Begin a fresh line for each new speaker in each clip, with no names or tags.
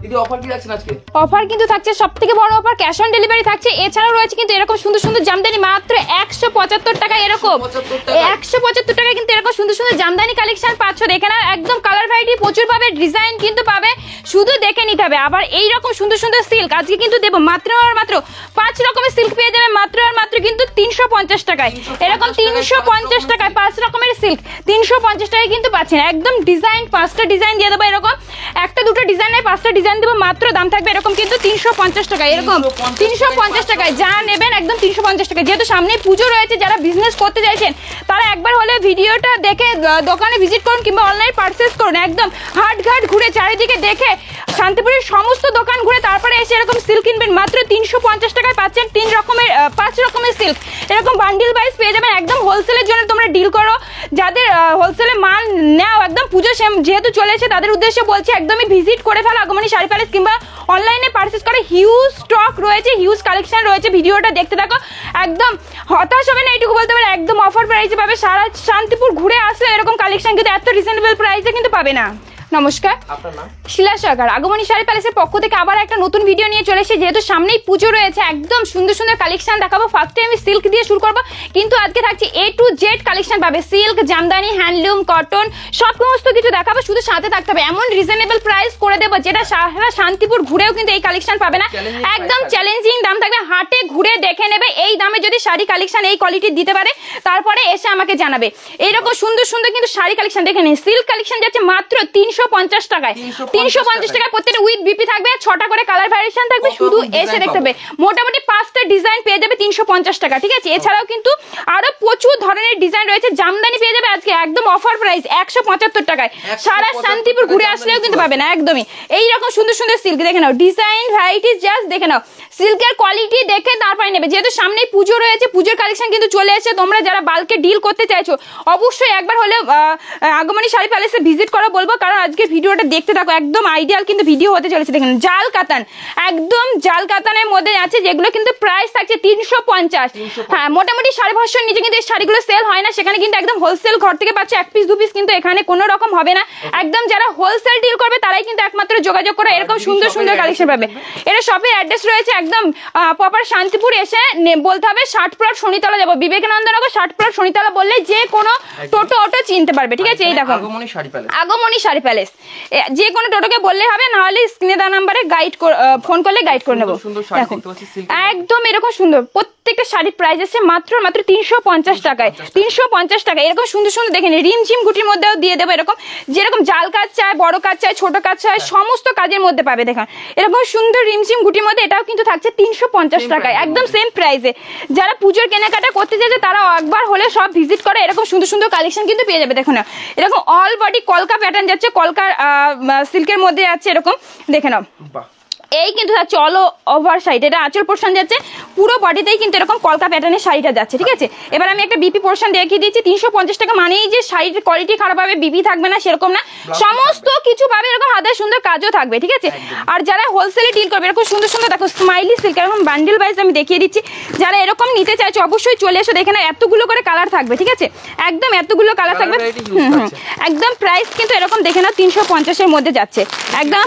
দিদি অফার কি রাখছেন আজকে?
অফার কিন্তু থাকছে সবথেকে বড় অফার, ক্যাশ অন ডেলিভারি থাকছে। এছাড়াও রয়েছে কিন্তু এরকম সুন্দর সুন্দর জামদানি মাত্র 175 টাকা, এরকম 175 টাকা কিন্তু এরকম সুন্দর সুন্দর জামদানি কালেকশন পাচ্ছ। দেখে না, একদম কালার ভ্যারাইটি প্রচুর পাবে, ডিজাইন কিন্তু পাবে, শুধু দেখে নিতে হবে। আবার এই রকম সুন্দর সুন্দর সিল্ক আজকে কিন্তু দেবো মাত্র আর মাত্র 5 রকমের সিল্ক পেয়ে যাবে মাত্র আর মাত্র কিন্তু 350 টাকায়। এরকম 350 টাকায় 5 রকমের সিল্ক 350 টাকায় কিন্তু পাচ্ছেন। একদম ডিজাইন 5টা ডিজাইন দিয়ে দেবো, এরকম একটা দুটো ডিজাইন নয় 5টা ডিজাইন দেবো, মাত্র দাম থাকবে এরকম কিন্তু 350 টাকায়। এরকম 350 টাকায় যা নেবেন একদম 350 টাকায়। যেহেতু সামনে পুজো রয়েছে, যারা বিজনেস করতে চাইছেন তারা একবার হলে ভিডিওটা দেখে দোকানে ভিজিট করুন কিংবা অনলাইন পারচেস করুন। একদম হাট ঘাট ঘুরে চারিদিকে দেখে শান্তিপুরের সমস্ত দোকান ঘুরে তারপরে এসে এরকম সিল্ক কিনবেন। মাত্র 350 টাকায় পাচ্ছেন 5 রকমের সিল্ক, এরকম বান্ডিল ওয়াইজ পেয়ে যাবেন। একদম হোলসেলের জন্য তোমরা ডিল করো, যাদের হোলসেলে মাল নাও, একদম পুজো যেহেতু চলে এসে তাদের উদ্দেশ্যে বলছি একদমই ভিজিট করে ফেলো আগমনী শাড়ি প্যালেস কিংবা অনলাইনে পারচেস করে। হিউজ স্টক রয়েছে, হিউজ কালেকশন রয়েছে, ভিডিওটা দেখতে থাকো। একদম হতাশ হবে না এইটুকু বলতে পারে, একদম অফার প্রাইসে পাবে। সারা শান্তিপুর ঘুরে আসলে এরকম কালেকশন কিন্তু এত রিজনেবল প্রাইসে কিন্তু পাবে না। নমস্কার, শিলা সরকার আগমনী শাড়ি প্যালেসের পক্ষ থেকে আবার একটা নতুন ভিডিও নিয়ে চলে এসেছি। যেহেতু সামনেই পুজো রয়েছে, একদম সুন্দর সুন্দর কালেকশন দেখাবো। ফার্স্টে আমি সিল্ক দিয়ে শুরু করবো, কিন্তু আজকে থাকছে A to Z কালেকশন পাবে। সিল্ক, জামদানি, হ্যান্ডলুম, কটন সমস্ত কিছু দেখাবো, শুধু সাথে থাকতে হবে। এমন রিজনেবল প্রাইস করে দেবো যেটা সারা শান্তিপুর ঘুরেও কিন্তু এই কালেকশন পাবে না। একদম চ্যালেঞ্জিং দাম থাকবে, হাটে ঘুরে দেখে নেবে। এই দামে যদি শাড়ি কালেকশন এই কোয়ালিটি দিতে পারে তারপরে এসে আমাকে জানাবে। এইরকম সুন্দর সুন্দর কিন্তু শাড়ি কালেকশন দেখে নিন। সিল্ক কালেকশন যাচ্ছে মাত্র 350 টাকায়, 350 টাকায়। প্রত্যেকটা উইথ বিপি থাকবে, 6টা করে কালার ভ্যারিয়েশন থাকবে, শুধু এসে দেখতে হবে। মোটামুটি 5টা ডিজাইন পেয়ে যাবে 350 টাকা, ঠিক আছে। এছাড়াও কিন্তু আরো প্রচুর ধরনের ডিজাইন রয়েছে। জামদানি পেয়ে যাবে আজকে একদম অফার প্রাইস 175 টাকায়। সারা শান্তিপুর ঘুরে আসলেও কিন্তু পাবে না একদমই। এইরকম সুন্দর সুন্দর সিল্ক দেখে নাও, ডিজাইন ভ্যারাইটিস জাস্ট দেখে নাও। সিল্কের কোয়ালিটি দেখে তারপরে নেবে। যেহেতু সামনেই পুজো রয়েছে, পুজোর কালেকশন কিন্তু চলে এসেছে। তোমরা যারা বাল্কে ডিল করতে চাইছো অবশ্যই একবার হলে আগমনী শাড়ি প্যালেসে ভিজিট করো বলবো, কারণ আজকে ভিডিওটা দেখতে থাকো। একদম আইডিয়াল কিন্তু ভিডিও হতে চলেছে। দেখেন জাল কাতান, একদম জাল কাতানের মধ্যে আছে, যেগুলো কিন্তু প্রাইস থাকছে 350। হ্যাঁ, মোটামুটি 550 নিচে কিন্তু এই শাড়িগুলো সেল হয় না। সেখানে কিন্তু একদম হোলসেল ঘর থেকে পাচ্ছে 1 পিস 2 পিস, কিন্তু এখানে কোনো রকম হবে না। একদম যারা হোলসেল ডিল করবে তারাই কিন্তু একমাত্র যোগাযোগ করে এরকম সুন্দর সুন্দর কালেকশন পাবে। এটা শপের অ্যাড্রেস রয়েছে একদম প্রপার শান্তিপুর। এসে বলতে হবে 60 প্লট শনিতলা যাবো, বিবেকানন্দ নগর 60 প্লট শনিতলা বললে যে কোনো টোটো অটো চিনতে পারবে, ঠিক আছে। এই দেখো আগমনী শাড়ি প্যালেস, যে কোনো টোটোকে বললে হবে, না হলে স্ক্রিনে দেওয়া নাম্বারে ফোন করলে গাইড করে নেবো। একদম এরকম সুন্দর প্রত্যেকটা শাড়ির প্রাইস আছে মাত্র 350 টাকায়। 350 টাকা এরকম সুন্দর সুন্দর দেখেন। রিমঝিম গুটির মধ্যেও দিয়ে দেবো, এরকম যেরকম জাল কাজ চায়, বড় কাজ চায়, ছোট কাজ চায়, সমস্ত কাজের মধ্যে পাবে। দেখেন এরকম সুন্দর রিমঝিম গুটির মধ্যে এটাও কিন্তু থাকছে 350 টাকায়, একদম সেম প্রাইসে। যারা পুজোর কেনাকাটা করতে চাইছে তারা একবার হলে সব ভিজিট করে, এরকম সুন্দর সুন্দর কালেকশন কিন্তু পেয়ে যাবে। দেখো না, এরকম অল বডি কলকা প্যাটার্ন যাচ্ছে, কলকার সিল্কের মধ্যে যাচ্ছে, এরকম দেখে নাও। এই কিন্তু যাচ্ছে অল ওভার সাইড, এটা আঁচল পোর্শন যাচ্ছে, পুরো বডিতেই কিন্তু এরকম কলকা প্যাটার্নের শাড়িটা যাচ্ছে, ঠিক আছে। এবার আমি একটা বিপি পোর্শন দেখিয়ে দিচ্ছি। 350 টাকা মানেই যে শাড়ির কোয়ালিটি খারাপ হবে, বিপি থাকবে না সেরকম না, সমস্ত কিছু পাবে। এরকম হাতের সুন্দর কাজও থাকবে, ঠিক আছে। আর যারা হোলসেলে ডিল করবে এরকম সুন্দর সুন্দর দেখো স্মাইলি সিল্ক, এরকম বান্ডিল ওয়াইজ আমি দেখিয়ে দিচ্ছি। যারা এরকম নিতে চাইছো অবশ্যই চলে এসো, দেখে না এতগুলো করে কালার থাকবে, ঠিক আছে। একদম এতগুলো কালার থাকবে। একদম প্রাইস কিন্তু এরকম দেখে নাও 350 এর মধ্যে যাচ্ছে একদম।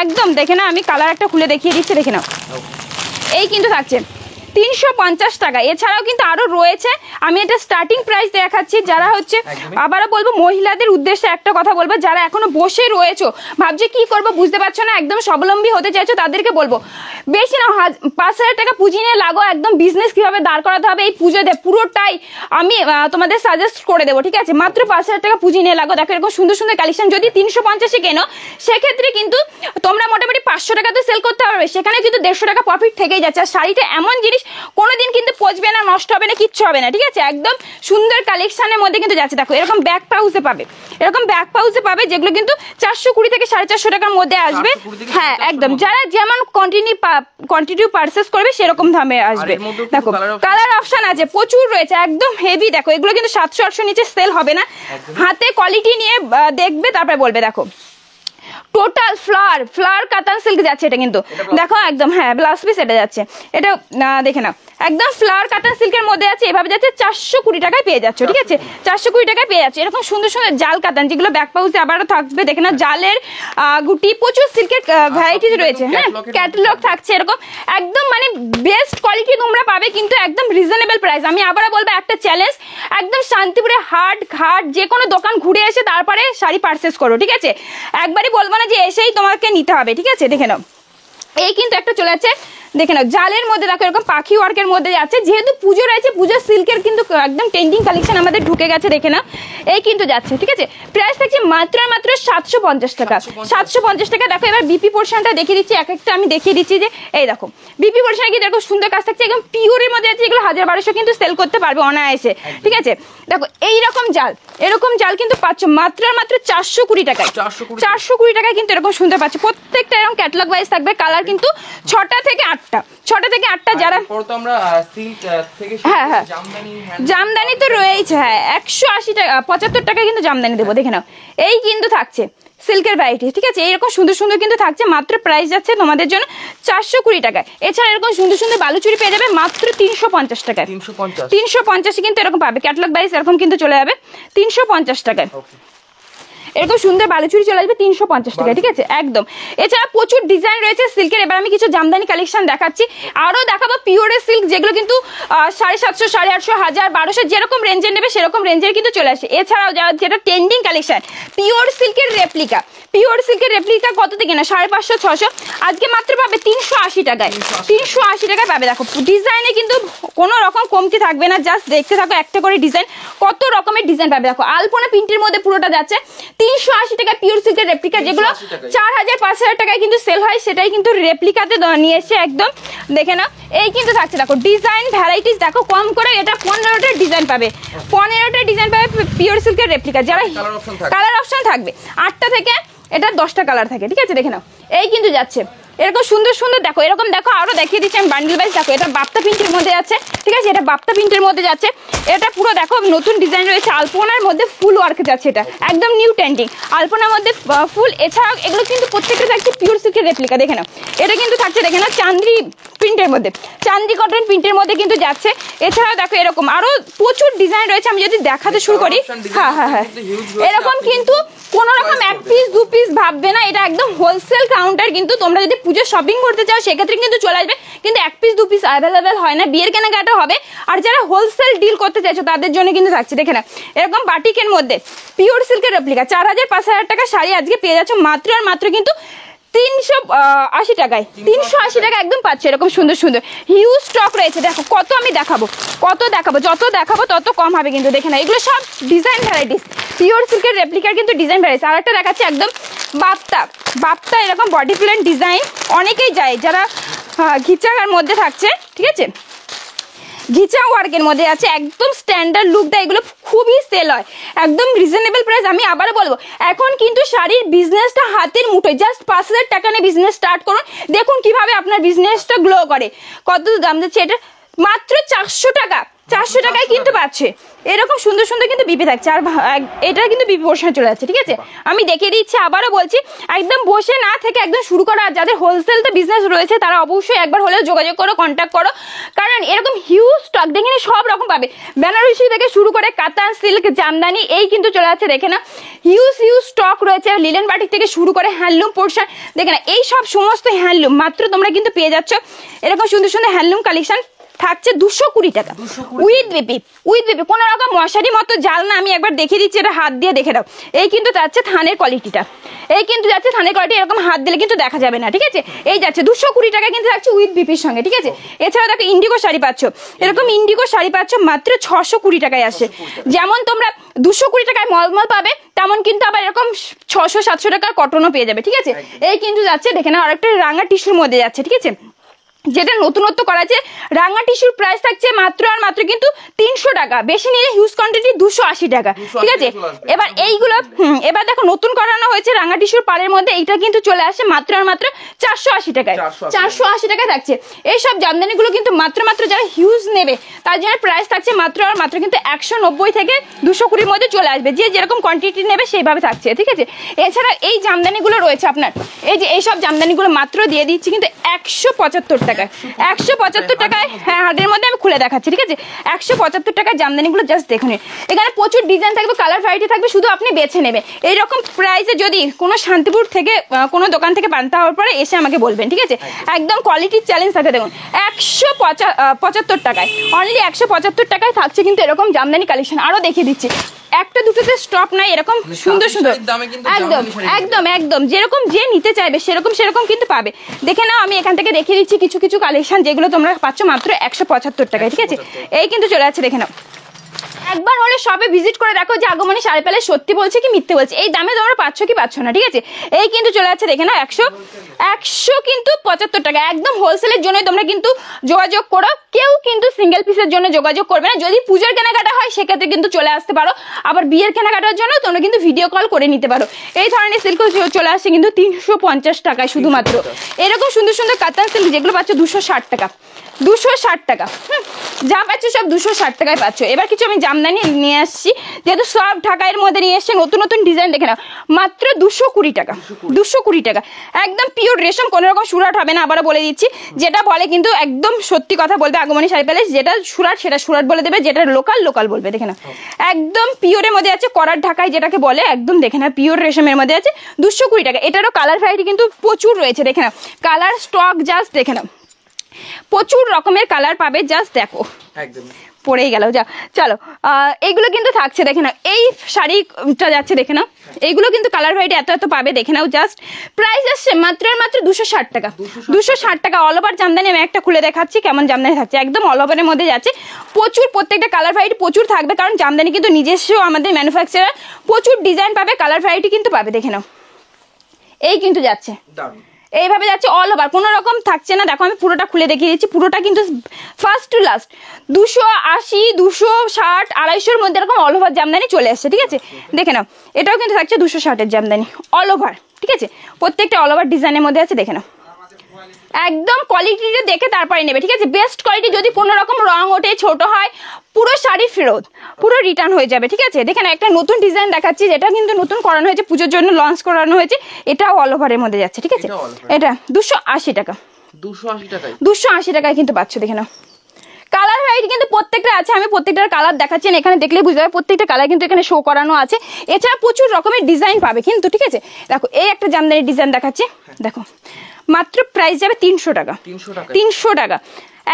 একদম দেখে না, আমি কালার একটা খুলে দেখিয়ে দিচ্ছি, দেখে নাও। এই কিন্তু থাকছে 350 টাকা। এছাড়াও কিন্তু আরো রয়েছে, আমি এটা স্টার্টিং প্রাইস দেখাচ্ছি। যারা হচ্ছে আবারও বলবো, মহিলাদের উদ্দেশ্যে একটা কথা বলবো, যারা এখনো বসে রয়েছো ভাবছে কি করবো বুঝতে পারছো না, একদম স্বাবলম্বী হতে চাইছো, তাদেরকে বলবো বেশি না 5,000 টাকা পুঁজি নিয়ে লাগো। একদম বিজনেস কিভাবে দাঁড় করাতে হবে এই পুজোতে পুরোটাই আমি তোমাদের সাজেস্ট করে দেবো, ঠিক আছে। মাত্র 5,000 টাকা পুঁজি নিয়ে লাগো। দেখো এরকম সুন্দর সুন্দর কালেকশন। যদি 350-এ কেনো সেক্ষেত্রে কিন্তু তোমরা মোটামুটি 500 টাকাতে সেল করতে পারবে, সেখানে কিন্তু 150 টাকা প্রফিট থেকেই যাচ্ছে। আর শাড়িটা এমন জিনিস কোনোদিন কিন্তু পচবে না, নষ্ট হবে না, কিচ্ছু হবে না, ঠিক আছে। একদম সুন্দর কালেকশনের মধ্যে কিন্তু যাচ্ছে। দেখো এরকম ব্যাক পাউচে পাবে, এরকম ব্যাক পাউচে পাবে, যেগুলো কিন্তু 420 থেকে 450 টাকার মধ্যে আসবে। হ্যাঁ একদম, যারা যেমন কন্টিনিউ পারচেস করবে সেরকম দামে আসবে। দেখো কালার অপশন আছে প্রচুর রয়েছে, একদম হেভি। দেখো এগুলো কিন্তু 700-800 নিচে সেল হবে না। হাতে কোয়ালিটি নিয়ে দেখবে তারপরে বলবে। দেখো টোটাল ফ্লার কাতান সিল্ক যাচ্ছে এটা কিন্তু দেখো একদম, হ্যাঁ ব্লাউজ পিস এটা যাচ্ছে, এটা দেখে নাও একদম ফ্লাওয়ার কাটার সিল্কের মধ্যে আছে, এভাবে যাচ্ছে 420 টাকায় পেয়ে যাচ্ছে, ঠিক আছে 420 টাকায় পেয়ে যাচ্ছে। এরকম সুন্দর সুন্দর জাল কাতান যেগুলো ব্যাক পাউচে আবারও থাকবে, দেখে না জালের গুটি, প্রচুর সিল্কের ভ্যারাইটিস রয়েছে, হ্যাঁ ক্যাটালগ থাকছে এরকম একদম মানে বেস্ট কোয়ালিটি তোমরা পাবে কিন্তু একদম রিজনেবল প্রাইস। আমি আবারও বলবো একটা চ্যালেঞ্জ, একদম শান্তিপুরে হাট ঘাট যে কোনো দোকান ঘুরে এসে তারপরে শাড়ি পারচেস করো, ঠিক আছে, একবারই বলবো না যে এসেই তোমাকে নিতে হবে, ঠিক আছে। দেখে নাও এই কিন্তু একটা চলে যাচ্ছে, দেখে নাও জালের মধ্যে দেখো এরকম পাখি ওয়ার্কের মধ্যে যাচ্ছে, যেহেতু পুজো রয়েছে পুজোর সিল্কের কিন্তু একদম ট্রেন্ডিং কালেকশন আমাদের ঢুকে গেছে, দেখে নাও এই কিন্তু যাচ্ছে, ঠিক আছে। প্রাইস থাকছে মাত্র 750 টাকা, 750 টাকা। দেখো এবার বিপি পোর্শনটা দেখিয়ে দিচ্ছি, এক একটা আমি দেখিয়ে দিচ্ছি যে এই দেখো বিপি পোর্শনে কিন্তু এরকম সুন্দর কাজ থাকছে, একদম পিওরের মধ্যে আছে, এগুলো 1000-1200 কিন্তু সেল করতে পারবে অনায়াসে, ঠিক আছে। দেখো এইরকম জাল, এরকম জাল কিন্তু পাচ্ছ মাত্র 420 টাকায়, 420 টাকায় কিন্তু এরকম সুন্দর পাচ্ছ। প্রত্যেকটা এরকম ক্যাটালগ ওয়াইজ থাকবে, কালার কিন্তু 6টা থেকে 8টা, যারা হ্যাঁ হ্যাঁ জামদানি তো রয়েছে, হ্যাঁ 180 টাকা 75 টাকা কিন্তু জামদানি দেবো, দেখে নাও এই কিন্তু থাকছে সিল্কের ভ্যারাইটি, ঠিক আছে। এইরকম সুন্দর সুন্দর কিন্তু থাকছে, মাত্র প্রাইস যাচ্ছে তোমাদের জন্য 420 টাকায়। এছাড়া এরকম সুন্দর সুন্দর বালুচুরি পেয়ে যাবে মাত্র 350 টাকায়, 350 কিন্তু এরকম পাবে, ক্যাটালগ ওয়াইজ এরকম কিন্তু চলে যাবে 350 টাকায়। এরকম সুন্দর বালুচুরি চলে আসবে 350 টাকায়, ঠিক আছে একদম। এছাড়া প্রচুর ডিজাইন রয়েছে সিল্কের। এবার আমি কিছু জামদানি কালেকশন দেখাচ্ছি, আরো দেখাবো পিওরের সিল্ক যেগুলো কিন্তু 750, 850, 1000, 1200 যেরকম রেঞ্জের নেবে সেরকম রেঞ্জের কিন্তু চলে আসে। এছাড়াও যেটা ট্রেন্ডিং কালেকশন পিওর সিল্কের রেপ্লিকা, পিওর সিল্কের রেপ্লিকা কত থেকে না 550, 600, আজকে মাত্র পাবে 380 টাকায়, 380 টাকায় পাবে। দেখো ডিজাইনে কিন্তু কোনো রকম কমতি থাকবে না, জাস্ট দেখতে থাকো একটা করে ডিজাইন, কত রকমের ডিজাইন পাবে। দেখো আলপনা প্রিন্টের মধ্যে পুরোটা যাচ্ছে 380 টাকা পিওর সিল্কের রেপ্লিকা, যেগুলো 4000-5000 টাকায় কিন্তু সেল হয়, সেটাই কিন্তু রেপ্লিকাতে নিয়ে এসে একদম দেখে না এই কিন্তু থাকছে। দেখো ডিজাইন ভ্যারাইটিস দেখো, কম করে এটা 15টা ডিজাইন পাবে, 15টা ডিজাইন পাবে পিওর সিল্কের রেপ্লিকা, যারা কালার অপশন থাকবে 8টা থেকে এটা 10টা কালার থাকে, ঠিক আছে। দেখে নাও এই কিন্তু যাচ্ছে এরকম সুন্দর সুন্দর, দেখো এরকম দেখো আরো দেখিয়ে দিচ্ছি আমি বান্ডিল ওয়াইজ। দেখো এটা বাপ্তা প্রিন্টের মধ্যে যাচ্ছে, ঠিক আছে, এটা বাপ্তা প্রিন্টের মধ্যে যাচ্ছে, এটা পুরো দেখো নতুন ডিজাইন রয়েছে, আলপনার মধ্যে ফুল ওয়ার্ক যাচ্ছে, এটা একদম নিউ ট্রেন্ডিং আলপনার মধ্যে ফুল। এছাড়াও এগুলো কিন্তু প্রত্যেকটা থাকছে পিওর সিল্কের রেপ্লিকা, দেখে নাও এটা কিন্তু থাকছে, দেখে নাও চান্দ্রি প্রিন্টের মধ্যে, চান্দি কটন প্রিন্টের মধ্যে কিন্তু যাচ্ছে। এছাড়াও দেখো এরকম আরো প্রচুর ডিজাইন রয়েছে, আমি যদি দেখাতে শুরু করি, হ্যাঁ হ্যাঁ হ্যাঁ এরকম কিন্তু কোন রকম 1 পিস 2 পিস ভাববে না, এটা একদম হোলসেল কাউন্টার। কিন্তু তোমরা যদি পুজো শপিং করতে চাও সেক্ষেত্রে কিন্তু চলে আসবে, কিন্তু 1 পিস 2 পিস অ্যাভেলেবেল হয় না, বিয়ের কেনাকাটা হবে। আর যারা হোলসেল ডিল করতে চাইছো তাদের জন্য কিন্তু থাকছে, দেখে না এরকম বাটিকের মধ্যে পিওর সিল্কের রেপ্লিকা 4000-5000 টাকা শাড়ি আজকে পেয়ে যাচ্ছ মাত্র আর মাত্র কিন্তু 380 টাকায়, 380 টাকা একদম পাচ্ছে। এরকম সুন্দর সুন্দর হিউজ স্টক রয়েছে, দেখো কত আমি দেখাবো, কত দেখাবো, যত দেখাবো তত কম হবে কিন্তু, দেখে না এগুলো সব ডিজাইন ভ্যারাইটিস পিওর সিল্কের রেপ্লিকার কিন্তু ডিজাইন ভ্যারাইটিস। আর একটা দেখাচ্ছে একদম বাপ্তা এরকম বডি প্লেন ডিজাইন, অনেকেই যায় যারা ঘিচার মধ্যে থাকছে, ঠিক আছে, ঘিচা ওয়ার্কের মধ্যে আছে, একদম স্ট্যান্ডার্ড লুক দেয়, এগুলো খুবই সেল হয়, একদম রিজনেবল প্রাইস। আমি আবারও বলবো এখন কিন্তু শাড়ির বিজনেসটা হাতের মুঠোয়, জাস্ট 5000 টাকা নিয়ে বিজনেস স্টার্ট করুন, দেখুন কিভাবে আপনার বিজনেসটা গ্লো করে। কত দাম যাচ্ছে এটা মাত্র 400 টাকা, 400 টাকায় কিন্তু পাচ্ছে। এরকম সুন্দর সুন্দর কিন্তু বিপি থাকছে, আর এটা কিন্তু বিপি পোর্শনে চলে যাচ্ছে, ঠিক আছে। আমি দেখিয়ে দিচ্ছি, আবারও বলছি একদম বসে না থেকে একদম শুরু করা, যাদের হোলসেল তো বিজনেস রয়েছে তারা অবশ্যই একবার হলেও যোগাযোগ করো, কন্ট্যাক্ট করো, কারণ এরকম হিউজ স্টক দেখে সব রকম পাবে, বেনারসি থেকে শুরু করে কাতান সিল্ক জামদানি এই কিন্তু চলে যাচ্ছে, দেখে না হিউজ স্টক রয়েছে, লিলেন বাটিক থেকে শুরু করে হ্যান্ডলুম পোর্শন, দেখে না এই সব সমস্ত হ্যান্ডলুম মাত্র তোমরা কিন্তু পেয়ে যাচ্ছ। এরকম সুন্দর সুন্দর হ্যান্ডলুম কালেকশন থাকছে 220 টাকা উইথ বিপি, কোন রকম মশারি মতো জাল না, আমি একবার দেখিয়ে দিচ্ছি, এটা হাত দিয়ে দেখে দাও, এই কিন্তু যাচ্ছে থানের কোয়ালিটিটা, এই কিন্তু যাচ্ছে থানের কোয়ালিটি, এরকম হাত দিলে কিন্তু দেখা যাবে না, ঠিক আছে। এই যাচ্ছে 220 টাকা কিন্তু থাকছে উইথ বিপির সঙ্গে, ঠিক আছে। এছাড়া দেখো ইন্ডিগো শাড়ি পাচ্ছ, এরকম ইন্ডিগো শাড়ি পাচ্ছ মাত্র 620 টাকায় আসে, যেমন তোমরা 220 টাকায় মলমল পাবে, তেমন কিন্তু আবার এরকম 600-700 টাকার কটনও পেয়ে যাবে, ঠিক আছে। এই কিন্তু যাচ্ছে, দেখে না আরেকটা রাঙা টিস্যুর মধ্যে যাচ্ছে, ঠিক আছে, যেটা নতুনত্ব করা আছে। রাঙা টিস্যুর প্রাইস থাকছে মাত্র আর মাত্র কিন্তু 300 টাকা, বেশি নিলে হিউজ কোয়ান্টিটি 280 টাকা, ঠিক আছে। এবার এইগুলো এবার দেখো নতুন করানো হয়েছে রাঙা টিস্যুর পাড়ের মধ্যে, এইটা কিন্তু চলে আসে মাত্র আর মাত্র 480 টাকায়, 480 টাকায় থাকছে। এইসব জামদানিগুলো কিন্তু মাত্র যারা হিউজ নেবে তার জন্য প্রাইস থাকছে মাত্র আর মাত্র কিন্তু 190 থেকে 220 মধ্যে চলে আসবে, যে যেরকম কোয়ান্টিটি নেবে সেইভাবে থাকছে, ঠিক আছে। এছাড়া এই জামদানিগুলো রয়েছে আপনার, এই যে এইসব জামদানিগুলো মাত্র দিয়ে দিচ্ছি কিন্তু 175 টাকায়, 175 টাকায়। হ্যাঁ, হাটের মধ্যে আমি খুলে দেখাচ্ছি, ঠিক আছে। 175 টাকায় জামদানিগুলো জাস্ট দেখুন। এখানে প্রচুর ডিজাইন থাকবে, কালার ভ্যারাইটি থাকবে, শুধু আপনি বেছে নেবেন। এইরকম প্রাইসে যদি কোনো শান্তিপুর থেকে কোনো দোকান থেকে বানতে হওয়ার পরে এসে আমাকে বলবেন, ঠিক আছে। একদম কোয়ালিটির চ্যালেঞ্জ থাকে। দেখুন 175 টাকায়, অনলি 175 টাকায় থাকছে কিন্তু এরকম জামদানি কালেকশন। আরো দেখিয়ে দিচ্ছি, একটা দুটোতে স্টপ নাই, এরকম সুন্দর সুন্দর, একদম একদম একদম যেরকম যে নিতে চাইবে সেরকম কিন্তু পাবে। দেখে নাও, আমি এখান থেকে দেখিয়ে দিচ্ছি কিছু কিছু কালেকশন যেগুলো তোমরা পাচ্ছ মাত্র 175 টাকায়, ঠিক আছে। এই কিন্তু চলে যাচ্ছে, দেখে নাও। একবার হলে সবে ভিজিট করে দেখো যে আগমনী শাড়ি প্যালেস সত্যি বলছে কি মিথ্যে বলছে, এই দামে তোমরা পাচ্ছ কি পাচ্ছ না, ঠিক আছে। এই কিন্তু চলে যাচ্ছে, দেখে নাও 100 কিন্তু 75 টাকা। একদম হোলসেলের জন্য তোমরা কিন্তু যোগাযোগ করো, কেউ কিন্তু সিঙ্গেল পিসের জন্য যোগাযোগ করবে না। যদি পুজোর কেনাকাটা হয় সেক্ষেত্রে কিন্তু চলে আসতে পারো, আবার বিয়ের কেনাকাটার জন্য তোমরা কিন্তু ভিডিও কল করে নিতে পারো। এই ধরনের সিল্ক চলে আসছে কিন্তু 350 টাকায় শুধুমাত্র। এরকম সুন্দর সুন্দর কাতান সিল্ক যেগুলো পাচ্ছ 260 টাকা, 260 টাকা, যা পাচ্ছ সব 260 টাকায় পাচ্ছ। এবার কিছু আমি জামদানি নিয়ে আসছি, যেহেতু সব ঢাকাইয়ের মধ্যে নিয়ে এসছে, নতুন নতুন ডিজাইন দেখে নাও, মাত্র 220 টাকা, 220 টাকা। একদম পিওর রেশম, কোনো রকম সুরাট হবে না। আবারও বলে দিচ্ছি, যেটা বলে কিন্তু একদম সত্যি কথা বলবে আগমনী শাড়ি প্যালেস, যেটা সুরাট সেটা সুরাট বলে দেবে, যেটা লোকাল বলবে। দেখে নাও একদম পিওরের মধ্যে আছে, করার ঢাকায় যেটাকে বলে, একদম দেখে নাও পিওর রেশমের মধ্যে আছে, 220 টাকা। এটারও কালার ভ্যারাইটি কিন্তু প্রচুর রয়েছে, দেখে নাও কালার স্টক জাস্ট দেখে নাও, প্রচুর রকমের কালার পাবে, জাস্ট দেখো একদম পড়েই গেল। যা চলো, এইগুলো কিন্তু থাকছে, দেখে নাও এই শাড়িটা যাচ্ছে, দেখে নাও এইগুলো কিন্তু কালার ভ্যারাইটি এত পাবে, দেখে নাও। জাস্ট প্রাইস আসছে মাত্র 260 টাকা, 260 টাকা। অল ওভার জামদানি আমি একটা খুলে দেখাচ্ছি কেমন জামদানি থাকছে, একদম অল ওভারের মধ্যে যাচ্ছে। প্রচুর প্রত্যেকটা কালার ভ্যারাইটি প্রচুর থাকবে, কারণ জামদানি কিন্তু নিজস্ব আমাদের ম্যানুফ্যাকচারার, প্রচুর ডিজাইন পাবে, কালার ভ্যারাইটি কিন্তু পাবে, দেখে নাও। এই কিন্তু যাচ্ছে এইভাবে যাচ্ছে অল ওভার, কোনো রকম থাকছে না। দেখো আমি পুরোটা খুলে দেখিয়ে দিচ্ছি, পুরোটা কিন্তু ফার্স্ট টু লাস্ট 280, 260, 250-র মধ্যে এরকম অল ওভার জামদানি চলে আসছে, ঠিক আছে। দেখে নাও এটাও কিন্তু থাকছে 260-এর জামদানি অল ওভার, ঠিক আছে। প্রত্যেকটা অল ওভার ডিজাইনের মধ্যে আছে, দেখে নাও। একদম কোয়ালিটিটা দেখে তারপরে নেবে, ঠিক আছে। বেস্ট কোয়ালিটি, যদি কোনো রকম রং ওঠে, ছোট হয়, পুরো শাড়ি ফেরত, পুরো রিটার্ন হয়ে যাবে, ঠিক আছে। দেখেন একটা নতুন ডিজাইন দেখাচ্ছি, যেটা কিন্তু নতুন করানো হয়েছে, পুজোর জন্য লঞ্চ করানো হয়েছে, এটাও অল ওভারের মধ্যে যাচ্ছে, ঠিক আছে। এটা 280 টাকা, 280 টাকায় কিন্তু পাচ্ছ, দেখে নাও। কালার ভ্যারাইটি কিন্তু প্রত্যেকটা আছে, আমি প্রত্যেকটার কালার দেখাচ্ছি, এখানে দেখলেই বুঝতে পারবে প্রত্যেকটা কালার কিন্তু এখানে শো করানো আছে। এছাড়া প্রচুর রকমের ডিজাইন পাবে কিন্তু, ঠিক আছে। দেখো এই একটা জামদানি ডিজাইন দেখাচ্ছি, দেখো মাত্র প্রাইস যাবে 300 টাকা, 300 টাকা।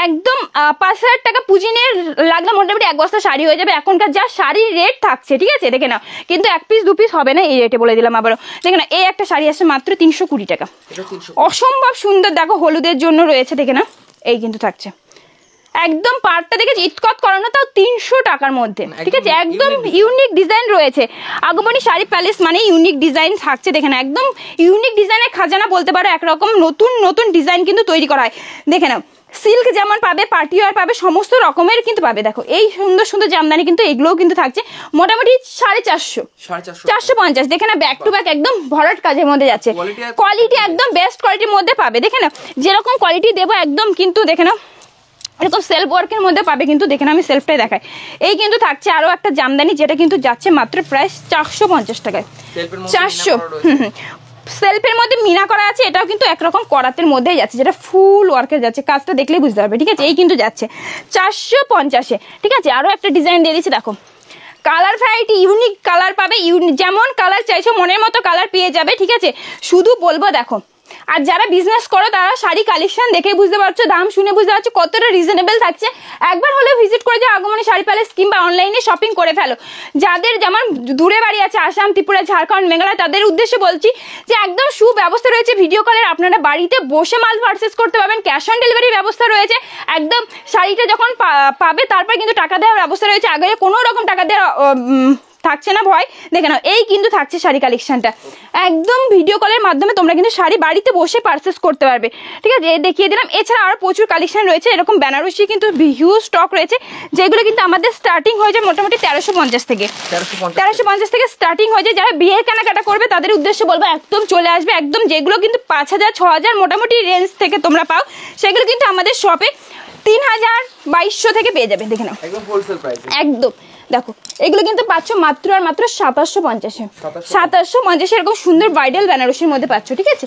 একদম 5000 টাকা পুঁজি নিয়ে লাগলে মোটামুটি এক বস্তা শাড়ি হয়ে যাবে। এখনকার যা শাড়ির রেট থাকছে, ঠিক আছে, দেখে নাও। কিন্তু 1 পিস 2 পিস হবে না, এই রেটে বলে দিলাম আবারও। দেখে নাও এই একটা শাড়ি আসছে মাত্র 320 টাকা, অসম্ভব সুন্দর। দেখো হলুদের জন্য রয়েছে, দেখে নাও এই কিন্তু থাকছে একদম পাড়টা দেখেছি ইটকট করানো, তাও 300 টাকার মধ্যে, ঠিক আছে। একদম ইউনিক ডিজাইন রয়েছে, আগমনী শাড়ি প্যালেস মানে ইউনিক ডিজাইন থাকছে, দেখে না একদম ইউনিক ডিজাইনের খাজানা বলতে পারো। একরকম নতুন নতুন ডিজাইন কিন্তু তৈরি করা হয়, দেখে নাও। সিল্ক যেমন পাবে, পার্টি ওয়্যার পাবে, সমস্ত রকমের কিন্তু পাবে। দেখো এই সুন্দর সুন্দর জামদানি কিন্তু এগুলোও কিন্তু থাকছে মোটামুটি 450, 450। দেখে না ব্যাক টু ব্যাক একদম ভরাট কাজের মধ্যে যাচ্ছে, কোয়ালিটি একদম বেস্ট কোয়ালিটির মধ্যে পাবে। দেখে না যেরকম কোয়ালিটি দেবো একদম কিন্তু দেখে নাও এরকম সেলফ ওয়ার্কের মধ্যে পাবে কিন্তু, দেখে না আমি সেলফটাই দেখাই। এই কিন্তু থাকছে আরো একটা জামদানি, যেটা কিন্তু যাচ্ছে মাত্র প্রাইস 450 টাকায়, 400। সেলফের মধ্যে মিনা করা আছে, এটাও কিন্তু একরকম করাতের মধ্যেই যাচ্ছে, যেটা ফুল ওয়ার্কের যাচ্ছে, কাজটা দেখলেই বুঝতে পারবে, ঠিক আছে। এই কিন্তু যাচ্ছে 450-এ, ঠিক আছে। আরো একটা ডিজাইন দিয়ে দিচ্ছি, দেখো কালার ভ্যারাইটি ইউনিক কালার পাবে, যেমন কালার চাইছো মনের মতো কালার পেয়ে যাবে, ঠিক আছে। শুধু বলবো দেখো, আর যারা বিজনেস করো তারা শাড়ি কালেকশন দেখে বুঝতে পারছো, দাম শুনে বুঝতে পারছো কতটা রিজনেবল থাকছে। একবার হলে ভিজিট করে যাও আগমনী শাড়ি প্যালেস, কিংবা অনলাইনে শপিং করে ফেলো। যাদের যেমন দূরে বাড়ি আছে, আসাম, ত্রিপুরা, ঝাড়খণ্ড, মেঘালয়, তাদের উদ্দেশ্যে বলছি যে একদম সুব্যবস্থা রয়েছে ভিডিও কলের, আপনারা বাড়িতে বসে মাল পারচেস করতে পারবেন, ক্যাশ অন ডেলিভারির ব্যবস্থা রয়েছে। একদম শাড়িটা যখন পাবে তারপর কিন্তু টাকা দেওয়ার ব্যবস্থা রয়েছে, আগে কোনো রকম টাকা দেওয়ার থাকছে না ভয়, দেখে নাও এই কিন্তু থাকছে শাড়ি কালেকশনটা। একদম ভিডিও কলের মাধ্যমে তোমরা কিন্তু শাড়ি বাড়িতে বসে পারচেস করতে পারবে, ঠিক আছে, দেখিয়ে দিলাম। এছাড়া আরো প্রচুর কালেকশন রয়েছে, এরকম বেনারসি কিন্তু হিউজ স্টক রয়েছে, যেগুলো কিন্তু আমাদের স্টার্টিং হয়ে যায় মোটামুটি 1350 থেকে 1350 থেকে স্টার্টিং হয়ে যায়। যারা বিয়ের কেনাকাটা করবে তাদের উদ্দেশ্যে বলবো একদম চলে আসবে, একদম যেগুলো কিন্তু 5000 6000 মোটামুটি রেঞ্জ থেকে তোমরা পাও, সেগুলো কিন্তু আমাদের শপে 3000-2200 থেকে পেয়ে যাবে, দেখে নাও একদম হোলসেল প্রাইস। একদম দেখো এগুলো কিন্তু পাচ্ছ মাত্র আর মাত্র 2750 2750 এরকম সুন্দর ব্রাইডাল বেনারসির মধ্যে পাচ্ছ, ঠিক আছে।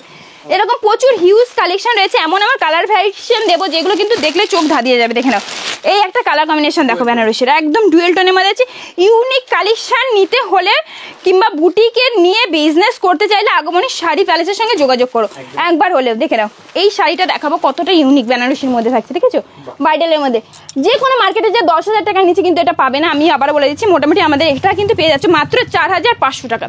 এরকম প্রচুর হিউজ কালেকশন রয়েছে, এমন আমার কালার ভ্যারিয়েশন দেবো যেগুলো কিন্তু দেখলে চোখ ধাঁধিয়ে যাবে, দেখে নাও এই একটা কালার কম্বিনেশন দেখো বেনারসির, একদম ডুয়েল টোনের মধ্যে আছে। ইউনিক কালেকশন নিতে হলে কিংবা বুটিকে নিয়ে বিজনেস করতে চাইলে আগমনী শাড়ি প্যালেসের সঙ্গে যোগাযোগ করো একবার হলেও। দেখে নাও এই শাড়িটা দেখাবো কতটা ইউনিক বেনারসির মধ্যে থাকছে, দেখেছো, ব্রাইডালের মধ্যে। যে কোনো মার্কেটে যে 10,000 টাকার নিচে কিন্তু এটা পাবে না, আমি আবার বলে দিচ্ছি। মোটামুটি আমাদের এটা কিন্তু পেয়ে যাচ্ছে মাত্র 4500 টাকা,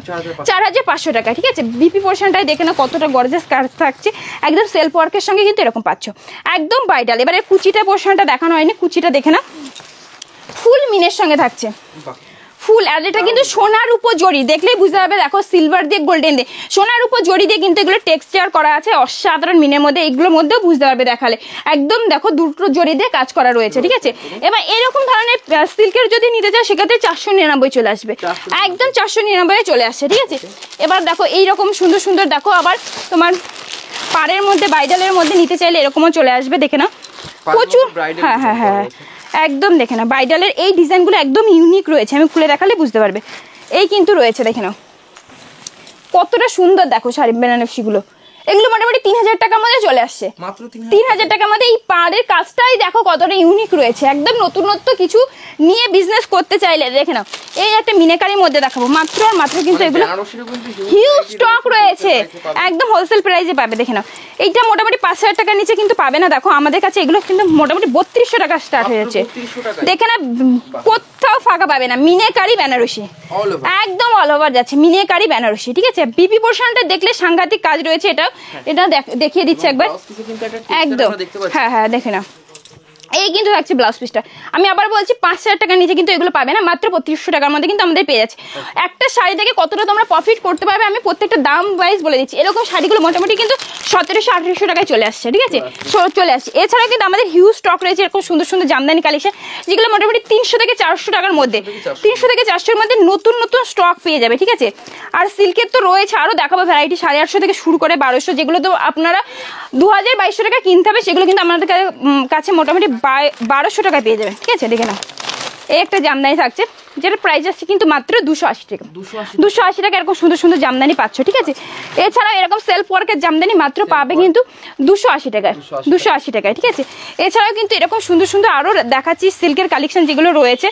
4500 টাকা, ঠিক আছে। বিপি পোর্শনটাই দেখে না কতটা গর্জিয়াস কাজ থাকছে, একদম সেলফ ওয়ার্কের সঙ্গে কিন্তু এরকম পাচ্ছ, একদম ব্রাইডাল। এবারে কুচিটা পোর্শনটা দেখানো হয়নি, কুচিটা দেখে না ফুল মিনের সঙ্গে থাকছে, ফুল। আর এটা কিন্তু সোনার উপর জড়ি, দেখলেই বুঝতে পারবে, দেখো সিলভার দিয়ে গোল্ডেন দিয়ে সোনার উপর জড়ি দিয়ে কিন্তু এগুলো টেক্সচার করা আছে অসাধারণ মিনের মধ্যে, এগুলোর মধ্যেও বুঝতে পারবে দেখালে, একদম দেখো দুটো জড়ি দিয়ে কাজ করা রয়েছে, ঠিক আছে। এবার এরকম ধরনের সিল্কের যদি নিতে চাও সেক্ষেত্রে 499 চলে আসবে, একদম 499 চলে আসছে, ঠিক আছে। এবার দেখো এইরকম সুন্দর সুন্দর দেখো আবার তোমার পাড়ের মধ্যে ব্রাইডালের মধ্যে নিতে চাইলে এরকমও চলে আসবে, দেখে নাও প্রচুর। হ্যাঁ হ্যাঁ হ্যাঁ একদম দেখে নাও ব্রাইডালের এই ডিজাইনগুলো একদম ইউনিক রয়েছে, আমি খুলে দেখালে বুঝতে পারবে। এই কিন্তু রয়েছে, দেখে নাও কতটা সুন্দর, দেখো শাড়ি বেনারসিগুলো, এগুলো মোটামুটি 3000 টাকার মধ্যে চলে আসছে, 3000 টাকার মধ্যে। এই পাড়ের কাজটাই দেখো কতটা ইউনিক রয়েছে, একদম নতুনত্ব কিছু নিয়ে বিজনেস করতে চাইলে দেখে নাও। এই একটা মিনাকারির মধ্যে দেখাবো মাত্র আর মাত্র, কিন্তু এগুলো হিউজ স্টক রয়েছে, একদম হোলসেল প্রাইসে পাবে, দেখে নাও। এইটা মোটামুটি 5000 টাকার নিচে কিন্তু পাবে না, দেখো আমাদের কাছে এগুলো কিন্তু মোটামুটি 3200 টাকা স্টার্ট হয়েছে, দেখে না কোথাও ফাঁকা পাবে না। মিনাকারি বেনারসি একদম অল ওভার যাচ্ছে, মিনাকারি বেনারসি, ঠিক আছে। বিপি পোর্শনটা দেখলে সাংঘাতিক কাজ রয়েছে, এটা দেখিয়ে দিচ্ছে একবার, একদম হ্যাঁ হ্যাঁ দেখে নাও এই কিন্তু থাকছে ব্লাউজ পিসটা। আমি আবার বলছি 5000 টাকার নিচে কিন্তু এগুলো পাবে না, মাত্র 3200 টাকার মধ্যে কিন্তু আমাদের পেয়ে যাচ্ছে। একটা শাড়ি থেকে কতটা তোমরা প্রফিট করতে পারবে আমি প্রত্যেকটা দাম ওয়াইজ বলে দিচ্ছি। এরকম শাড়িগুলো মোটামুটি কিন্তু 1700-1800 টাকায় চলে আসছে, ঠিক আছে, চলে আসছে। এছাড়া কিন্তু আমাদের হিউজ স্টক রয়েছে এরকম সুন্দর সুন্দর জামদানি কালেকশন, যেগুলো মোটামুটি 300 থেকে 400 টাকার মধ্যে, 300 থেকে 400 এর মধ্যে নতুন নতুন স্টক পেয়ে যাবে, ঠিক আছে। আর সিল্কের তো রয়েছে আরো দেখাবো ভ্যারাইটি, 850 থেকে শুরু করে 1200, যেগুলো তো আপনারা 2000-2200 টাকা কিনতে হবে, সেগুলো কিন্তু আমাদের কাছে মোটামুটি 1200 টাকায় পেয়ে যাবে, ঠিক আছে। দেখে নাও এই একটা জামদানি থাকছে, যেটা প্রাইস আসছে কিন্তু মাত্র 280 টাকা, 280 টাকা এরকম সুন্দর সুন্দর জামদানি পাচ্ছ, ঠিক আছে। এছাড়া এরকম সেলফ ওয়ার্কের জামদানি মাত্র পাবে কিন্তু 280 টাকায়, 280 টাকায়, ঠিক আছে। এছাড়াও কিন্তু এরকম সুন্দর সুন্দর আরো দেখাচ্ছি সিল্কের কালেকশন যেগুলো রয়েছে।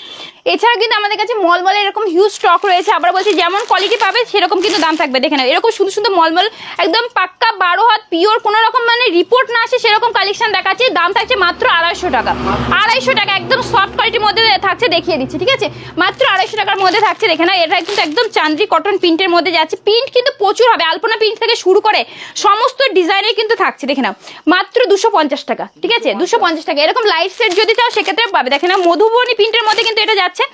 এছাড়া কিন্তু আমাদের কাছে মলমলে এরকম হিউজ স্টক রয়েছে, আবার বলছি যেমন কোয়ালিটি পাবে সেরকম কিন্তু দাম থাকবে, দেখে নাও এরকম সুন্দর সুন্দর মলমল একদম পাক্কা 12 হাত পিওর, কোনো রকম মানে রিপোর্ট না আসে সেরকম কালেকশন দেখাচ্ছি। দাম থাকছে মাত্র 250 টাকা, 250 টাকা একদম সফট কোয়ালিটির মধ্যে থাকছে, দেখিয়ে দিচ্ছি, ঠিক আছে। মাত্র 250 টাকার মধ্যে থাকছে, দেখে নাও এটা কিন্তু একদম চান্দ্রি কটন প্রিন্টের মধ্যে যাচ্ছে, প্রিন্ট কিন্তু প্রচুর হবে, আলপনা প্রিন্ট থেকে শুরু করে সমস্ত ডিজাইনের কিন্তু থাকছে, দেখে নাও মাত্র 250 টাকা, ঠিক আছে, 250 টাকা। এরকম লাইট সেট যদি চাও সেক্ষেত্রে পাবে, দেখে নাও মধুবনী প্রিন্টের মধ্যে কিন্তু এটা যাচ্ছে।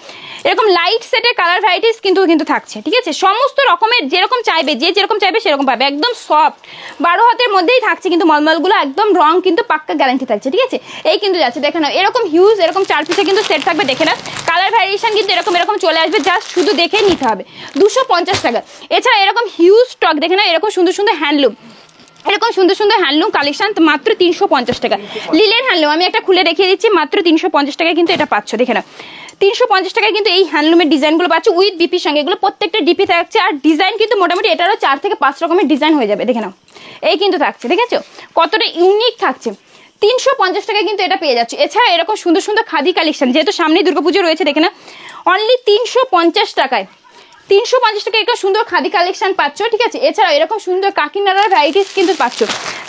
এরকম লাইট সেটের কালার ভ্যারাইটিস কিন্তু থাকছে, ঠিক আছে। সমস্ত রকমের যেরকম চাইবে, যে যেরকম চাইবে সেরকম পাবে, একদম সফট 12 হাতের মধ্যেই থাকছে, কিন্তু মলমলগুলো একদম রং কিন্তু পাক্কা গ্যারান্টি থাকছে, ঠিক আছে। এই কিন্তু যাচ্ছে, দেখে নাও এরকম হিউজ এরকম 4 পিসে কিন্তু সেট থাকবে, দেখে নাও কালার ভ্যারিয়েশন কিন্তু এরকম এরকম চলে আসবে, জাস্ট শুধু দেখে নিতে হবে, 250 টাকা। এছাড়া এরকম হিউজ স্টক, দেখে নাও এরকম সুন্দর সুন্দর হ্যান্ডলুম, এরকম সুন্দর সুন্দর হ্যান্ডলুম কালেকশন মাত্র 350 টাকা। লিলেন হ্যান্ডলুম আমি একটা খুলে দেখিয়ে দিচ্ছি, মাত্র 350 টাকায় কিন্তু এটা পাচ্ছ, দেখে নাও 350 টাকায় কিন্তু এই হ্যান্ডলুমের ডিজাইনগুলো পাচ্ছ উইথ ডিপির সঙ্গে, এগুলো প্রত্যেকটা ডিপি থাকছে, আর ডিজাইন কিন্তু মোটামুটি এটারও 4 থেকে 5 রকমের ডিজাইন হয়ে যাবে, দেখে নাও এই কিন্তু থাকছে, দেখেছো কতটা ইউনিক থাকছে। 350 টাকায় কিন্তু এটা পেয়ে যাচ্ছে। এছাড়া এরকম সুন্দর সুন্দর খাদি কালেকশন, যেহেতু সামনে দুর্গাপুজো রয়েছে, দেখে না অনলি 350 টাকায়, 350 টাকা এরকম সুন্দর খাদি কালেকশন পাচ্ছ, ঠিক আছে। এছাড়া এরকম সুন্দর কাকিনাড়ার ভ্যারাইটিস কিন্তু পাচ্ছ,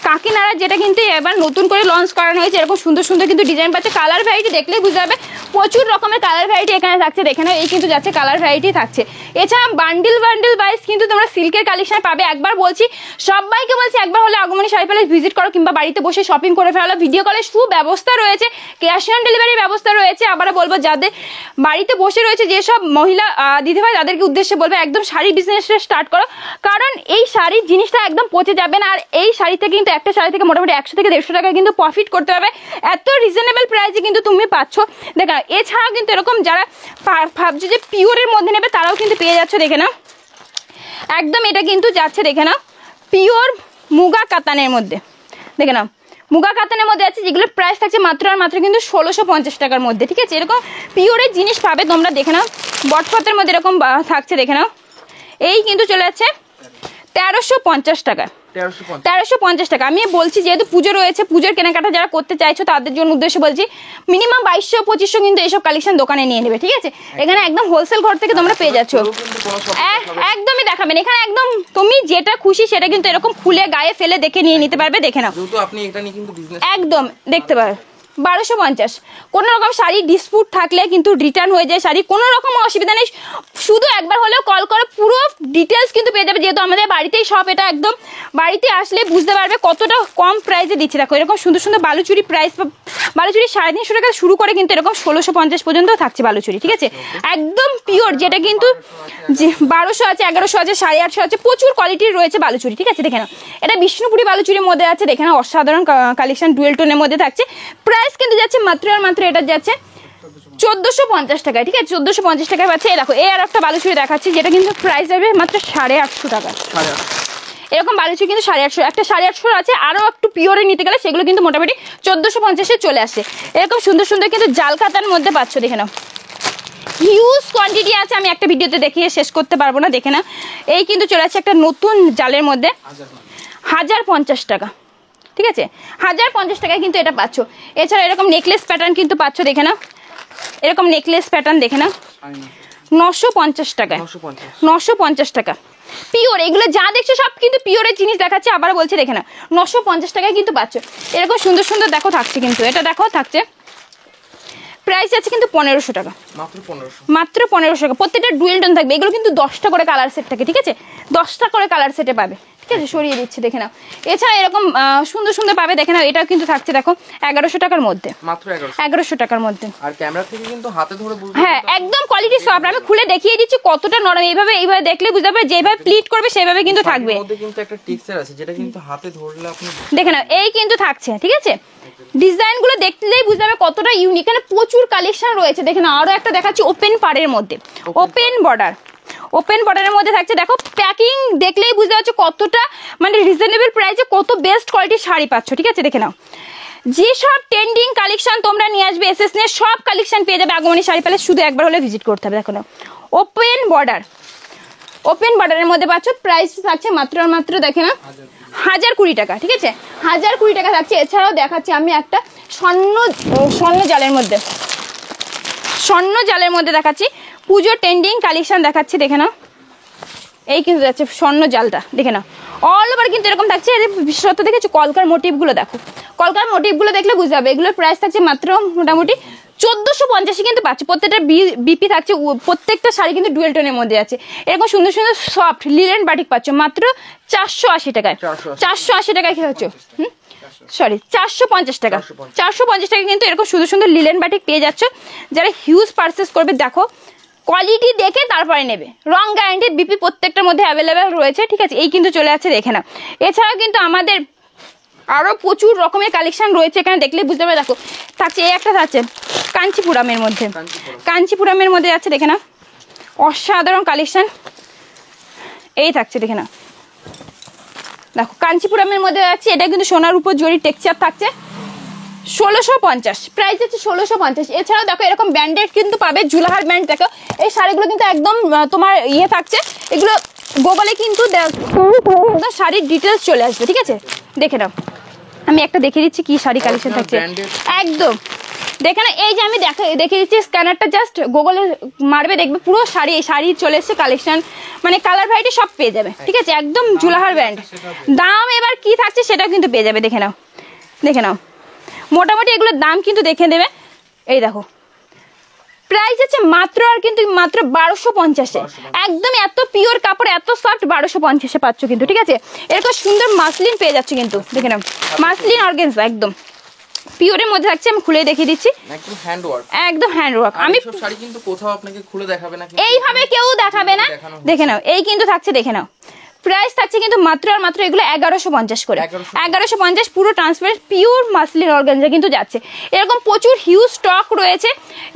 কাকিনাড়া যেটা কিন্তু এবার নতুন করে লঞ্চ করানো হয়েছে, এরকম সুন্দর সুন্দর কিন্তু ডিজাইন পাচ্ছে, কালার ভ্যারাইটি দেখলেই বুঝতে হবে প্রচুর রকমের কালার ভ্যারাইটি এখানে থাকছে, দেখে নাও। এই কিন্তু যাচ্ছে কালার ভ্যারাইটি থাকছে। এছাড়া বান্ডিল ওয়াইজ কিন্তু তোমরা সিল্কের কালেকশন পাবে। একবার বলছি, সবাইকে বলছি, একবার হলে আগমনী শাড়ি প্যালেস ভিজিট করো, কিংবা বাড়িতে বসে শপিং করে ফেলো। ভিডিও কলের সুব্যবস্থা রয়েছে, ক্যাশ অন ডেলিভারির ব্যবস্থা রয়েছে। আবার বলবো, যাদের বাড়িতে বসে রয়েছে যেসব মহিলা দিদিভাই, তাদেরকে উদ্দেশ্যে বলবো একদম শাড়ি বিজনেসটা স্টার্ট করো, কারণ এই শাড়ির জিনিসটা একদম পচে যাবে না। আর এই শাড়িতে কিন্তু একটা শাড়ি থেকে মোটামুটি 100 থেকে 150 টাকা কিন্তু প্রফিট করতে হবে। এত রিজনেবল প্রাইসে কিন্তু তুমি পাচ্ছ, দেখা। এছাড়াও কিন্তু এরকম যারা ভাবছো যে পিওরের মধ্যে নেবে, তারাও কিন্তু পেয়ে যাচ্ছ, দেখে নাও। একদম এটা কিন্তু যাচ্ছে, দেখে নাও, পিওর মুগা কাতানের মধ্যে, দেখে নাও। মুগা কাতানের মধ্যে আছে, যেগুলোর প্রাইস থাকছে মাত্র আর মাত্র কিন্তু 1650 টাকার মধ্যে, ঠিক আছে। এরকম পিওরের জিনিস পাবে তোমরা, দেখে নাও। বটপতের মধ্যে এরকম থাকছে, দেখে নাও। এই কিন্তু চলে যাচ্ছে 1350 টাকা, 1350 টাকা। আমি বলছি যেহেতু পুজো রয়েছে, পুজোর কেনাকাটা যারা করতে চাইছো তাদের জন্য উদ্দেশ্যে বলছি, মিনিমাম 2200-2500 কিন্তু এইসব কালেকশন দোকানে নিয়ে নেবে, ঠিক আছে। এখানে একদম হোলসেল ঘর থেকে তোমরা পেয়ে যাচ্ছ, একদমই দেখাবেন। এখানে একদম তুমি যেটা খুশি সেটা কিন্তু এরকম খুলে গায়ে ফেলে দেখে নিয়ে নিতে পারবে, দেখে নাও। একদম দেখতে পারবে। 1250। কোনো রকম শাড়ি ডিসপুট থাকলে কিন্তু রিটার্ন হয়ে যায় শাড়ি, কোনো রকম অসুবিধা নেই। শুধু একবার হলেও কল করে পুরো ডিটেলস কিন্তু পেয়ে যাবে, যেহেতু আমাদের বাড়িতেই সব। এটা একদম বাড়িতে আসলে বুঝতে পারবে কতটা কম প্রাইসে দিচ্ছি। দেখো এরকম সুন্দর সুন্দর বালুচুরি প্রাইস, বালুচুরি 350 টাকা শুরু করে কিন্তু এরকম 1650 পর্যন্ত থাকছে বালুচুরি, ঠিক আছে। একদম পিওর, যেটা কিন্তু 1200 আছে, 1100 আছে, 850 আছে, প্রচুর কোয়ালিটির রয়েছে বালুচুরি, ঠিক আছে। দেখে নাও, এটা বিষ্ণুপুরি বালুচুরির মধ্যে আছে, দেখে নাও। অসাধারণ কালেকশন, ডুয়েল টোনের মধ্যে থাকছে। প্রাইস কিন্তু যাচ্ছে মাত্র আর মাত্র এটা যাচ্ছে 1450 টাকায়, ঠিক আছে। 1450 টাকায় পাচ্ছে। এই দেখো, এই আর একটা বালুচুরি দেখাচ্ছি, যেটা কিন্তু প্রাইস যাবে মাত্র 850 টাকা। এরকম বালুচুরি কিন্তু 850, একটা 850 আছে। আরো একটু পিওরে নিতে গেলে সেগুলো কিন্তু মোটামুটি 1450-এ চলে আসছে। এরকম সুন্দর সুন্দর কিন্তু জাল কাতার মধ্যে পাচ্ছ, দেখে নাও। হিউজ কোয়ান্টিটি আছে, আমি একটা ভিডিওতে দেখিয়ে শেষ করতে পারবো না, দেখে না। এই কিন্তু চলে আসছে একটা নতুন জালের মধ্যে, 1050 টাকা, ঠিক আছে। 1050 টাকায় কিন্তু এটা পাচ্ছ। এছাড়া এরকম নেকলেস প্যাটার্ন কিন্তু পাচ্ছ, দেখে নাও। এরকম নেকলেস প্যাটার্ন দেখে নাও, 950 টাকা, 950 টাকা পিওর। এগুলো যা দেখছো সব কিন্তু পিওরের জিনিস দেখাচ্ছে, আবার বলছে, দেখে না। 950 টাকায় কিন্তু পাচ্ছ। এরকম সুন্দর সুন্দর দেখো থাকছে, কিন্তু এটা দেখো থাকছে। প্রাইস আছে কিন্তু 1500 টাকা, মাত্র 1500 টাকা। প্রত্যেকটা ডুয়েল টোন থাকবে। এগুলো কিন্তু 10টা করে কালার সেট থাকে, ঠিক আছে। 10টা করে কালার সেটে পাবে, ঠিক আছে। সরিয়ে দিচ্ছি, দেখে নাও। এছাড়া এরকম সুন্দর সুন্দর পাবে, দেখে নাও। এটাও কিন্তু থাকছে, দেখো, 1100 টাকার মধ্যে, মাত্র 1100 টাকার মধ্যে।
আর ক্যামেরা থেকে কিন্তু হাতে ধরে বুঝতে,
হ্যাঁ, একদম কোয়ালিটি সফট। আমি খুলে দেখিয়ে দিচ্ছি কতটা নরম। এইভাবে দেখলে বুঝতে পারবে, যেভাবে প্লিট করবে সেভাবে কিন্তু থাকবে।
এর মধ্যে কিন্তু একটা টেক্সচার আছে, যেটা কিন্তু হাতে ধরলে আপনি
দেখে নাও। এই কিন্তু থাকছে, ঠিক আছে। ডিজাইন গুলো দেখলেই বুঝতে পারবে কতটা ইউনিক। এখানে প্রচুর কালেকশন রয়েছে, দেখে নাও। আরো একটা দেখাচ্ছি ওপেন পাড়ের মধ্যে, ওপেন বর্ডার, ওপেন বর্ডারের মধ্যে থাকছে। দেখো প্যাকিং দেখলেই বুঝতে পারছো কতটা মানে রিজনেবল প্রাইসে কত বেস্ট কোয়ালিটির শাড়ি পাচ্ছ, ঠিক আছে। দেখে নাও, যেসব ট্রেন্ডিং কালেকশন তোমরা নিয়ে আসবে এসএস নিয়ে, সব কালেকশন পেয়ে যাবে আগমনী শাড়ি প্যালেস। শুধু একবার হলে ভিজিট করতে হবে। দেখো নাও, ওপেন বর্ডার, ওপেন বর্ডারের মধ্যে পাচ্ছ। প্রাইস থাকছে মাত্র আর মাত্র, দেখে না, 1020 টাকা, ঠিক আছে। 1020 টাকা থাকছে। এছাড়াও দেখাচ্ছি আমি একটা স্বর্ণ জালের মধ্যে, স্বর্ণ জালের মধ্যে দেখাচ্ছি। পুজো ট্রেন্ডিং কালেকশন দেখাচ্ছি, দেখে নাও। এই কিন্তু যাচ্ছে স্বর্ণ জালটা, দেখে নাও। অল ওভার কিন্তু এরকম থাকছে। বিশেষত দেখেছো কলকার মোটিভগুলো, দেখো কলকার মোটিভগুলো দেখলে বুঝতে হবে। এগুলোর প্রাইস থাকছে মাত্র মোটামুটি 1450 কিন্তু পাচ্ছে। প্রত্যেকটা বিপি থাকছে, প্রত্যেকটা শাড়ি কিন্তু ডুয়েল টোনের মধ্যে আছে। এরকম সুন্দর সুন্দর সফট লিলেন বাটিক পাচ্ছ মাত্র 480 টাকায়, 480 টাকায় কি হচ্ছে, সরি 450 টাকা, 450 টাকা কিন্তু এরকম সুন্দর সুন্দর লিলেন বাটিক পেয়ে যাচ্ছ। যারা হিউজ পারচেস করবে, দেখো কোয়ালিটি দেখে তারপরে নেবে। রং গ্যারান্টি বিপি প্রত্যেকটার মধ্যে অ্যাভেলেবেল রয়েছে, ঠিক আছে। এই কিন্তু চলে যাচ্ছে, দেখে নাও। এছাড়াও কিন্তু আমাদের আরো প্রচুর রকমের কালেকশন রয়েছে, এখানে দেখলে বুঝতে পারবে। দেখো থাকছে, এই একটা থাকছে কাঞ্চিপুরামের মধ্যে, কাঞ্চিপুরামের মধ্যে যাচ্ছে, দেখে নাও। অসাধারণ কালেকশন এই থাকছে, দেখে নাও। দেখো কাঞ্চিপুরামের মধ্যে যাচ্ছে। এটা কিন্তু সোনার উপর জরি টেক্সচার থাকছে, 1650 প্রাইস হচ্ছে 1650। এছাড়াও দেখো এরকম ব্যান্ডেড কিন্তু পাবে, জুলাহার ব্যান্ড। দেখো এই শাড়িগুলো কিন্তু একদম তোমার ইয়ে থাকছে। এগুলো গুগলে কিন্তু শাড়ির ডিটেলস চলে আসবে, ঠিক আছে। দেখে নাও, আমি একটা দেখিয়ে দিচ্ছি কি শাড়ি কালেকশন থাকছে একদম, দেখে না। এই যে আমি দেখিয়ে দিচ্ছি, স্ক্যানারটা জাস্ট গুগলে মারবে, দেখবে পুরো শাড়ি, এই শাড়ি চলে এসছে কালেকশন, মানে কালার ভ্যারাইটি সব পেয়ে যাবে, ঠিক আছে। একদম জুলাহার ব্যান্ড। দাম এবার কি থাকছে সেটাও কিন্তু পেয়ে যাবে, দেখে নাও, দেখে নাও। মোটামুটি এগুলোর দাম কিন্তু দেখে দেবে। এই দেখো প্রাইস আছে মাত্র আর কিন্তু মাত্র 1250-এ। একদম এত পিওর কাপড়, এত সফট, 1250-এ পাচ্ছ কিন্তু, ঠিক আছে। এরকম সুন্দর মাসলিন পেয়ে যাচ্ছে কিন্তু, দেখে নাও মাসলিন অর্গানজা একদম পিওরের মধ্যে থাকছে। আমি খুলে দেখিয়ে দিচ্ছি,
একদম হ্যান্ড ওয়ার্ক,
একদম হ্যান্ড ওয়ার্ক। আমি
সব শাড়ি কিন্তু কোথাও আপনাকে খুলে দেখাবে না,
এইভাবে কেউ দেখাবে না, দেখে নাও এই কিন্তু থাকছে, দেখে নাও প্রাইস থাকছে কিন্তু মাত্র আর মাত্র এগুলো 1150 করে, 1150 পুরো ট্রান্সপারেন্ট পিওর মাসলিন অর্গানজা কিন্তু যাচ্ছে। এরকম প্রচুর হিউজ স্টক রয়েছে,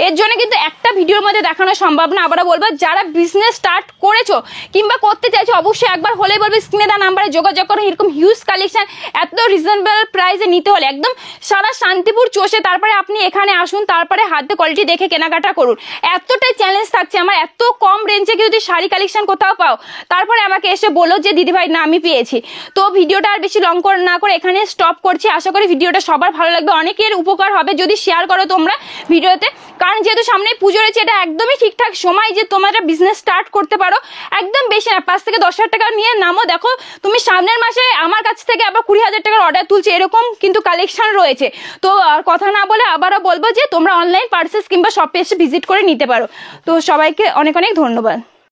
এর জন্য কিন্তু একটা ভিডিওর মধ্যে দেখানো সম্ভব না। আবারও বলবো, যারা বিজনেস স্টার্ট করেছো কিংবা করতে চাইছো অবশ্যই একবার হলে বলবে স্ক্রিনে দেওয়া নাম্বারে যোগাযোগ করো। এরকম হিউজ কালেকশন এত রিজনেবল প্রাইসে নিতে হলে একদম সারা শান্তিপুর চষে তারপরে আপনি এখানে আসুন, তারপরে হাতে কোয়ালিটি দেখে কেনাকাটা করুন। এতটাই চ্যালেঞ্জ থাকছে আমার, এত কম রেঞ্জে যদি শাড়ি কালেকশন কোথাও পাও তারপরে আমাকে এসে বলো যে দিদি ভাই না আমি পেয়েছি। তো ভিডিওটা আর বেশি লং না করে এখানে স্টপ করছি। আশা করি ভিডিওটা সবার ভালো লাগবে, অনেকের উপকার হবে যদি শেয়ার করো তোমরা ভিডিওতে। কারণ যেহেতু সামনে পুজো রয়েছে, এটা একদমই ঠিকঠাক সময় যে তোমরা বিজনেস স্টার্ট করতে পারো। একদম বেশি না, 5 থেকে 10,000 টাকা নিয়ে নামো। দেখো তুমি সামনের মাসে আমার কাছ থেকে আবার 20,000 টাকার অর্ডার তুলছে, এরকম কিন্তু কালেকশন রয়েছে। তো আর কথা না বলে আবারও বলবো যে তোমরা অনলাইন পার্সেস কিংবা শপে এসে ভিজিট করে নিতে পারো। তো সবাইকে অনেক অনেক ধন্যবাদ।